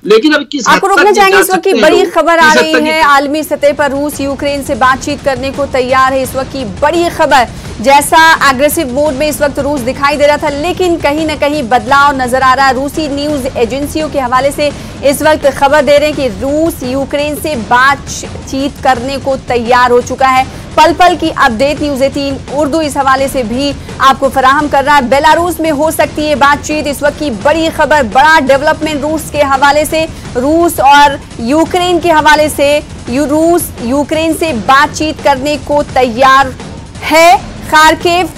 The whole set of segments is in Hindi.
लेकिन अब किस आपको रुकना चाहेंगे। इस वक्त की बड़ी खबर आ रही है, आलमी सतह पर रूस यूक्रेन से बातचीत करने को तैयार है। इस वक्त की बड़ी खबर, जैसा एग्रेसिव मोड में इस वक्त रूस दिखाई दे रहा था, लेकिन कहीं ना कहीं बदलाव नजर आ रहा है। रूसी न्यूज एजेंसियों के हवाले से इस वक्त खबर दे रहे हैं कि रूस यूक्रेन से बातचीत करने को तैयार हो चुका है। पल पल की अपडेट न्यूज़ 18 उर्दू इस हवाले से भी आपको फराहम कर रहा है। बेलारूस में हो सकती है बातचीत, इस वक्त की बड़ी खबर, बड़ा डेवलपमेंट रूस के हवाले से, रूस और यूक्रेन के हवाले से। रूस यूक्रेन से बातचीत करने को तैयार है। खार्किव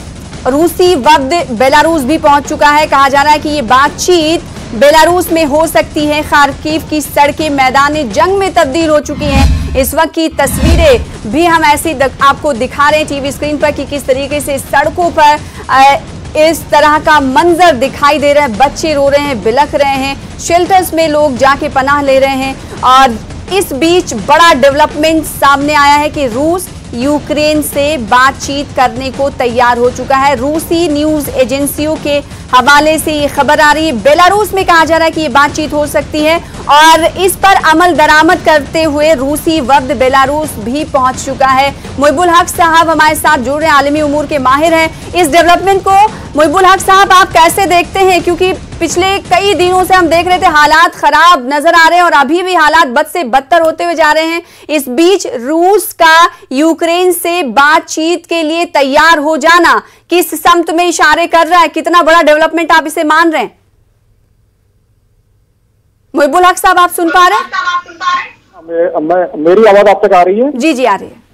रूसी वफ्द बेलारूस भी पहुंच चुका है। कहा जा रहा है कि ये बातचीत बेलारूस में हो सकती है। खार्किव की सड़कें मैदान जंग में तब्दील हो चुकी हैं। इस वक्त की तस्वीरें भी हम ऐसी आपको दिखा रहे हैं टीवी स्क्रीन पर कि किस तरीके से सड़कों पर इस तरह का मंजर दिखाई दे रहा है। बच्चे रो रहे हैं, बिलख रहे हैं, शेल्टर्स में लोग जाके पनाह ले रहे हैं। और इस बीच बड़ा डेवलपमेंट सामने आया है कि रूस यूक्रेन से बातचीत करने को तैयार हो चुका है। रूसी न्यूज एजेंसियों के हवाले से ये खबर आ रही है। बेलारूस में कहा जा रहा है कि ये बातचीत हो सकती है और इस पर अमल दरामद करते हुए रूसी वफ्द बेलारूस भी पहुंच चुका है। मुहिबुल हक साहब हमारे साथ जुड़ रहे हैं, आलमी उमूर के माहिर हैं। इस डेवलपमेंट को मुहिबुल हक साहब आप कैसे देखते हैं, क्योंकि पिछले कई दिनों से हम देख रहे थे हालात खराब नजर आ रहे हैं और अभी भी हालात बद से बदतर होते हुए जा रहे हैं। इस बीच रूस का यूक्रेन से बातचीत के लिए तैयार हो जाना किस समत में इशारे कर रहा है, कितना बड़ा डेवलपमेंट आप इसे मान रहे हैं? मुहिबुल हक साहब आप सुन पा रहे हैं? मेरी आवाज आप तक आ रही है? जी जी आ रही है।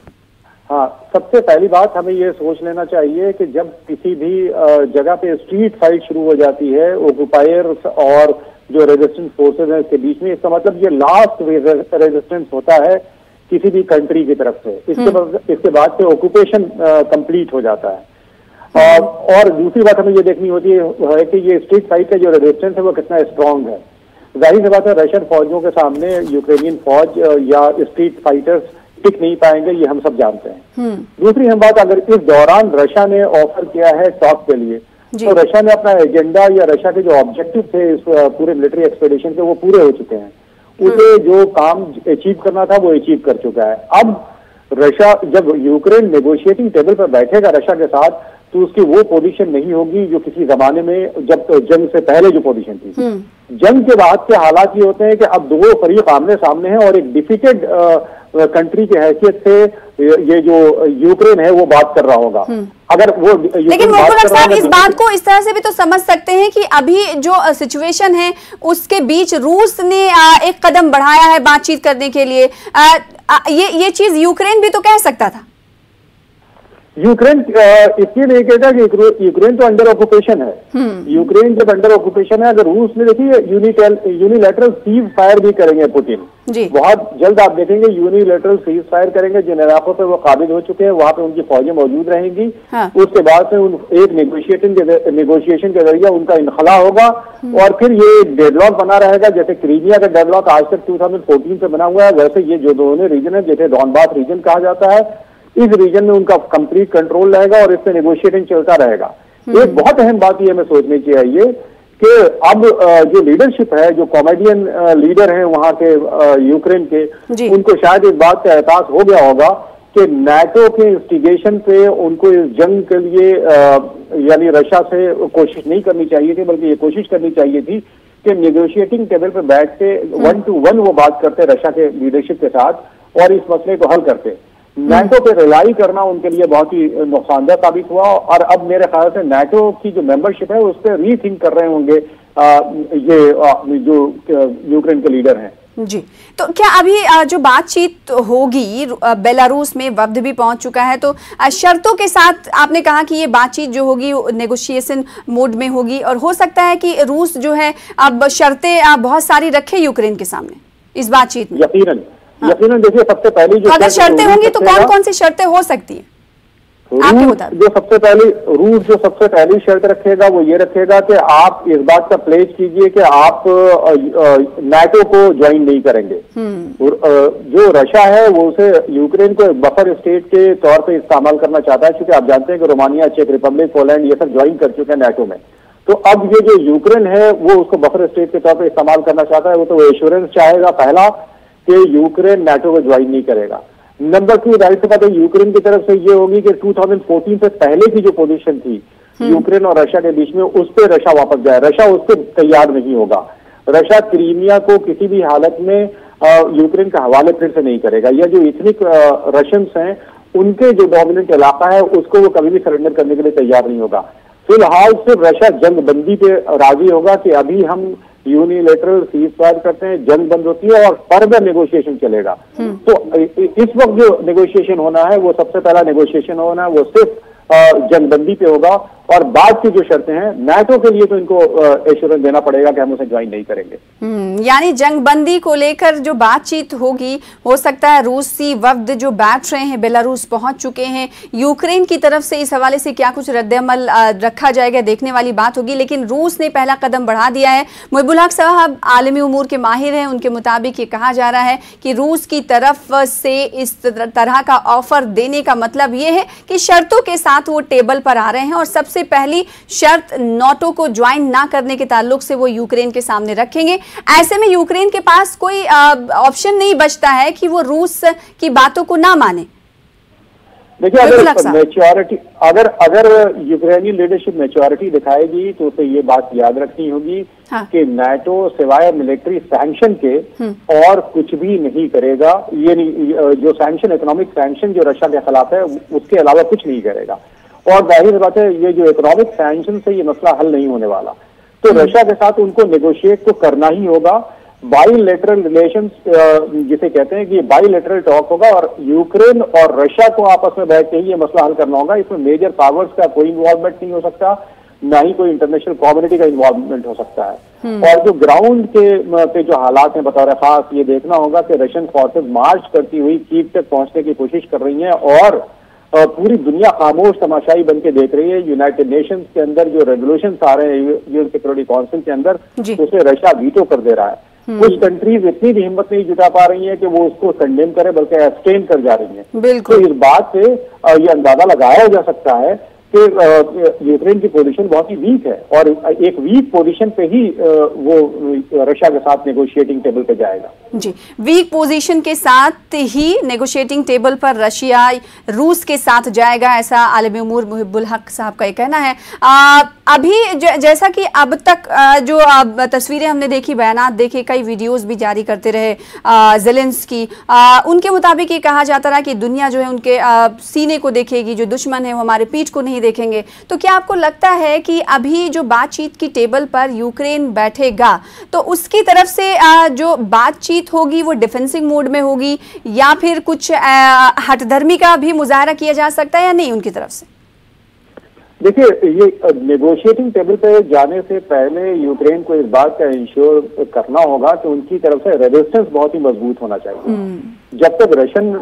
हाँ, सबसे पहली बात हमें ये सोच लेना चाहिए कि जब किसी भी जगह पे स्ट्रीट फाइट शुरू हो जाती है ऑक्युपायर्स और जो रेजिस्टेंस फोर्सेज हैं इसके बीच में, इसका मतलब ये लास्ट रेजिस्टेंस होता है किसी भी कंट्री की तरफ से। इसके बाद से ऑक्युपेशन कंप्लीट हो जाता है। और दूसरी बात हमें ये देखनी होती है कि ये स्ट्रीट फाइट का जो रेजिस्टेंस है वो कितना स्ट्रांग है। जाहिर सी बात है रशियन फौजों के सामने यूक्रेनियन फौज या स्ट्रीट फाइटर्स टिक नहीं पाएंगे, ये हम सब जानते हैं। दूसरी हम बात, अगर इस दौरान रशिया ने ऑफर किया है टॉक के लिए, तो रशिया ने अपना एजेंडा या रशिया के जो ऑब्जेक्टिव थे इस पूरे मिलिट्री एक्सपेडिशन के वो पूरे हो चुके हैं। उसे जो काम अचीव करना था वो अचीव कर चुका है। अब रशिया जब यूक्रेन नेगोशिएटिंग टेबल पर बैठेगा रशिया के साथ, तो उसकी वो पोजीशन नहीं होगी जो किसी जमाने में जब जंग से पहले जो पोजीशन थी। जंग के बाद के हालात ये होते हैं कि अब दो फरीक आमने सामने हैं और एक डिफीटेड कंट्री की हैसियत से ये जो यूक्रेन है वो बात कर रहा होगा। अगर वो लेकिन मुहिबुल हक साहब इस बात को इस तरह से भी तो समझ सकते हैं कि अभी जो सिचुएशन है उसके बीच रूस ने एक कदम बढ़ाया है बातचीत करने के लिए। ये चीज यूक्रेन भी तो कह सकता था। यूक्रेन इसलिए नहीं कहता कि यूक्रेन तो अंडर ऑक्युपेशन है। यूक्रेन जब अंडर ऑक्युपेशन है, अगर रूस ने देखिए यूनिलैटरल सीज फायर भी करेंगे पुतिन बहुत जल्द। आप देखेंगे यूनिलैटरल सीज फायर करेंगे, जिन इलाकों पे वो काबिज हो चुके हैं वहां पे उनकी फौजें मौजूद रहेंगी। उसके बाद से एक नेगोशिएशन के जरिए उनका इनखला होगा और फिर ये डेडलॉक बना रहेगा। जैसे क्रीमिया का डेडलॉक आज तक 2014 से बना हुआ है, वैसे ये जो दोनों रीजन है, जैसे डॉनबास रीजन कहा जाता है, इस रीजन में उनका कंप्लीट कंट्रोल रहेगा और इससे नेगोशिएटिंग चलता रहेगा। एक बहुत अहम बात ये हमें सोचनी चाहिए कि अब जो लीडरशिप है, जो कॉमेडियन लीडर हैं वहां के यूक्रेन के, उनको शायद इस बात का एहसास हो गया होगा कि नाटो के इंस्टिगेशन पे उनको इस जंग के लिए यानी रशिया से कोशिश नहीं करनी चाहिए थी, बल्कि ये कोशिश करनी चाहिए थी कि नेगोशिएटिंग टेबल पर बैठ के 1-to-1 वो बात करते रशिया के लीडरशिप के साथ और इस मसले को हल करते। नाटो पे रिलाई करना उनके लिए बहुत ही नुकसानदेह साबित हुआ और अब मेरे ख्याल से नाटो की जो मेंबरशिप है उस पर रीथिंक कर रहे होंगे ये जो यूक्रेन के लीडर हैं। जी, तो क्या अभी जो बातचीत होगी, बेलारूस में वफ्द भी पहुंच चुका है, तो शर्तों के साथ आपने कहा कि ये बातचीत जो होगी नेगोशिएशन मोड में होगी और हो सकता है कि रूस जो है अब शर्तें बहुत सारी रखे यूक्रेन के सामने इस बातचीत में? यकीनन देखिए, सबसे पहली जो अगर शर्तें होंगी तो कौन कौन सी शर्तें हो सकती हैं? जो सबसे पहली शर्त रखेगा वो ये रखेगा कि आप इस बात का प्लेज कीजिए कि आप नाटो को ज्वाइन नहीं करेंगे। जो रशिया है वो उसे यूक्रेन को बफर स्टेट के तौर पे इस्तेमाल करना चाहता है, क्योंकि आप जानते हैं कि रोमानिया, चेक रिपब्लिक, पोलैंड ये सब ज्वाइन कर चुके हैं नाटो में। तो अब ये जो यूक्रेन है वो उसको बफर स्टेट के तौर पर इस्तेमाल करना चाहता है। वो तो एश्योरेंस चाहेगा पहला कि यूक्रेन नाटो को ज्वाइन नहीं करेगा। नंबर 2 जाहिर सी बात है यूक्रेन की तरफ से ये होगी कि 2014 से पहले की जो पोजीशन थी यूक्रेन और रशिया के बीच में, उस पर रशिया वापस जाए। रशिया उस पर तैयार नहीं होगा। रशिया क्रीमिया को किसी भी हालत में यूक्रेन के हवाले फिर से नहीं करेगा। या जो इथनिक रशियंस हैं उनके जो डोमिनेंट इलाका है उसको वो कभी भी सरेंडर करने के लिए तैयार नहीं होगा। फिलहाल सिर्फ रशिया जंग बंदी पे राजी होगा कि अभी हम यूनिलेटरल सीज फायर करते हैं, जंग बंद होती है और फर्दर नेगोशिएशन चलेगा। तो इस वक्त जो नेगोशिएशन होना है वो सबसे पहला नेगोशिएशन होना है वो सिर्फ जंगबंदी पे होगा। और बाद की जो शर्तें हैं नाटो के लिए तो इनको एश्योरेंस देना पड़ेगा कि हम उसे ज्वाइन नहीं करेंगे। यानी जंगबंदी को लेकर जो बातचीत होगी, हो सकता है रूसी वफ्द जो बैठ रहे हैं बेलारूस पहुंच चुके हैं, यूक्रेन की तरफ से इस हवाले से क्या कुछ रद्द-ए-अमल रखा जाएगा, देखने वाली बात होगी। लेकिन रूस ने पहला कदम बढ़ा दिया है। मुहिबुल हक साहब आलमी उमूर के माहिर हैं, उनके मुताबिक ये कहा जा रहा है कि रूस की तरफ से इस तरह का ऑफर देने का मतलब ये है कि शर्तों के साथ वो टेबल पर आ रहे हैं और सबसे पहली शर्त नाटो को ज्वाइन ना करने के ताल्लुक से वो यूक्रेन के सामने रखेंगे। ऐसे में यूक्रेन के पास कोई ऑप्शन नहीं बचता है कि वो रूस की बातों को ना माने। देखिए अगर यूक्रेनी लीडरशिप मैच्योरिटी दिखाएगी तो उसे ये बात याद रखनी होगी कि नाटो सिवाय मिलिट्री सैंक्शन के और कुछ भी नहीं करेगा। ये जो सैंक्शन, इकोनॉमिक सैंक्शन जो रशिया के खिलाफ है उसके अलावा कुछ नहीं करेगा। और जाहिर बात है ये जो इकोनॉमिक सैंक्शन से ये मसला हल नहीं होने वाला। तो रशिया के साथ उनको नेगोशिएट तो करना ही होगा। बाईलेटरल रिलेशंस जिसे कहते हैं कि बाईलेटरल टॉक होगा और यूक्रेन और रशिया को आपस में बैठ के ही ये मसला हल करना होगा। इसमें मेजर पावर्स का कोई इन्वॉल्वमेंट नहीं हो सकता, ना ही कोई इंटरनेशनल कम्युनिटी का इन्वॉल्वमेंट हो सकता है। और जो ग्राउंड पे जो हालात हैं बतौर खास ये देखना होगा कि रशियन फोर्सेज मार्च करती हुई कीव तक पहुंचने की कोशिश कर रही हैं और पूरी दुनिया खामोश तमाशाई बन के देख रही है। यूनाइटेड नेशंस के अंदर जो रेजोल्यूशंस आ रहे हैं यूएन सिक्योरिटी काउंसिल के अंदर उसे रशिया वीटो कर दे रहा है। कुछ कंट्रीज इतनी भी हिम्मत नहीं जुटा पा रही हैं कि वो उसको कंडेम करे बल्कि एब्सटेन कर जा रही हैं। तो इस बात से ये अंदाजा लगाया जा सकता है कि यूक्रेन की पोजीशन बहुत ही वीक है और एक वीक पोजीशन पे ही वो रशिया के साथ नेगोशिएटिंग टेबल पे जाएगा। जी, वीक पोजीशन के साथ ही नेगोशिएटिंग टेबल पर रशिया रूस के साथ जाएगा, ऐसा आलमी उमूर मुहिबुल हक साहब का ये कहना है। अभी जैसा कि अब तक जो तस्वीरें हमने देखी, बयानात देखे, कई वीडियोस भी जारी करते रहे ज़ेलेंस्की, उनके मुताबिक ये कहा जाता रहा कि दुनिया जो है उनके सीने को देखेगी, जो दुश्मन है वो हमारे पीठ को नहीं देखेंगे। तो क्या आपको लगता है कि अभी जो बातचीत की टेबल पर यूक्रेन बैठेगा तो उसकी तरफ से जो बातचीत होगी वो डिफेंसिव मोड में होगी या फिर कुछ हठधर्मी का भी मुजाहरा किया जा सकता है या नहीं उनकी तरफ से? देखिए ये नेगोशिएटिंग टेबल पे जाने से पहले यूक्रेन को इस बात का इंश्योर करना होगा कि उनकी तरफ से रेजिस्टेंस बहुत ही मजबूत होना चाहिए। जब तक रशियन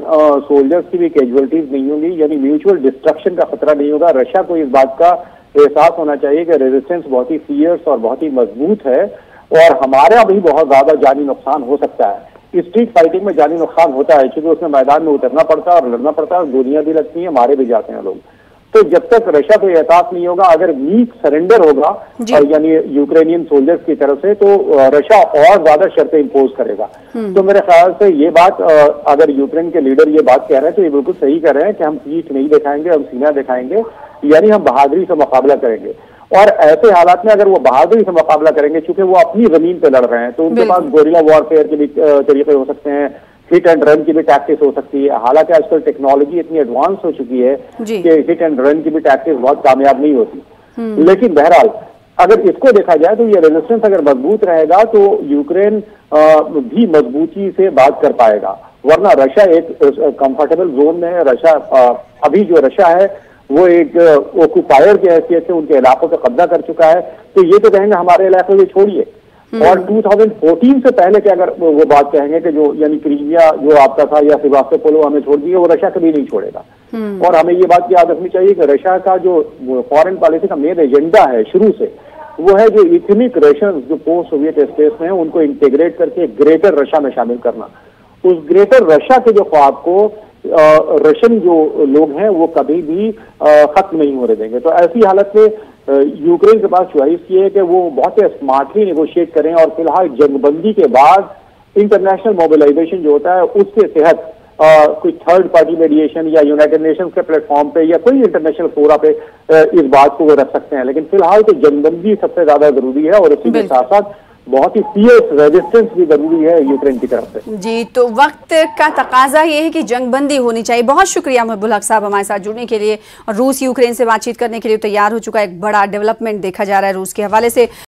सोल्जर्स की भी कैजुअलिटीज नहीं होंगी, यानी म्यूचुअल डिस्ट्रक्शन का खतरा नहीं होगा, रशिया को इस बात का एहसास होना चाहिए कि रेजिस्टेंस बहुत ही फियर्स और बहुत ही मजबूत है और हमारा भी बहुत ज्यादा जानी नुकसान हो सकता है। स्ट्रीट फाइटिंग में जानी नुकसान होता है क्योंकि उसमें मैदान में उतरना पड़ता है और लड़ना पड़ता है, गोलियां भी लगती हैं, मारे भी जाते हैं लोग। तो जब तक रशिया को एहसास नहीं होगा, अगर वीक सरेंडर होगा और यानी यूक्रेनियन सोल्जर्स की तरफ से, तो रशिया और ज्यादा शर्तें इंपोज करेगा। तो मेरे ख्याल से ये बात, अगर यूक्रेन के लीडर ये बात कह रहे हैं तो ये बिल्कुल सही कह रहे हैं कि हम पीठ नहीं दिखाएंगे, हम सीना दिखाएंगे, यानी हम बहादुरी से मुकाबला करेंगे। और ऐसे हालात में अगर वो बहादुरी से मुकाबला करेंगे, चूंकि वो अपनी जमीन पे लड़ रहे हैं, तो उनके पास गोरिल्ला वॉरफेयर के भी तरीके हो सकते हैं, हिट एंड रन की भी टैक्टिक्स हो सकती है। हालांकि आजकल टेक्नोलॉजी इतनी एडवांस हो चुकी है कि हिट एंड रन की भी टैक्टिक्स बहुत कामयाब नहीं होती। लेकिन बहरहाल अगर इसको देखा जाए तो ये रेजिस्टेंस अगर मजबूत रहेगा तो यूक्रेन भी मजबूती से बात कर पाएगा, वरना रशिया एक कंफर्टेबल जोन में है। रशिया अभी जो रशिया है वो एक ऑक्यूपायर की हैसियत से उनके इलाकों पर कब्जा कर चुका है। तो ये तो कहेंगे हमारे इलाके को छोड़िए। और 2014 से पहले के अगर वो बात कहेंगे कि जो यानी क्रीमिया जो आपका था या सेवास्तोपोल हमें छोड़ दिए, वो रशिया कभी नहीं छोड़ेगा। और हमें ये बात याद रखनी चाहिए कि रशिया का जो फॉरेन पॉलिसी का मेन एजेंडा है शुरू से, वो है जो इथनिक रशियंस जो पोस्ट सोवियत स्टेट्स में है उनको इंटीग्रेट करके ग्रेटर रशिया में शामिल करना। उस ग्रेटर रशिया के जो ख्वाब को रशियन जो लोग हैं वो कभी भी खत्म नहीं होने देंगे। तो ऐसी हालत में यूक्रेन के पास चॉइस ये है कि वो बहुत ही स्मार्टली नेगोशिएट करें और फिलहाल जंगबंदी के बाद इंटरनेशनल मोबिलाइजेशन जो होता है उसके तहत कोई थर्ड पार्टी मेडिएशन या यूनाइटेड नेशंस के प्लेटफॉर्म पे या कोई इंटरनेशनल फोरा पे इस बात को वो रख सकते हैं। लेकिन फिलहाल तो जंगबंदी सबसे ज्यादा जरूरी है और उसी के साथ साथ बहुत ही फियर्स रेजिस्टेंस भी जरूरी है यूक्रेन की तरफ से। जी, तो वक्त का तकाजा ये है कि जंगबंदी होनी चाहिए। बहुत शुक्रिया मुहिबुल हक साहब हमारे साथ जुड़ने के लिए। और रूस यूक्रेन से बातचीत करने के लिए तैयार हो चुका है। एक बड़ा डेवलपमेंट देखा जा रहा है रूस के हवाले से।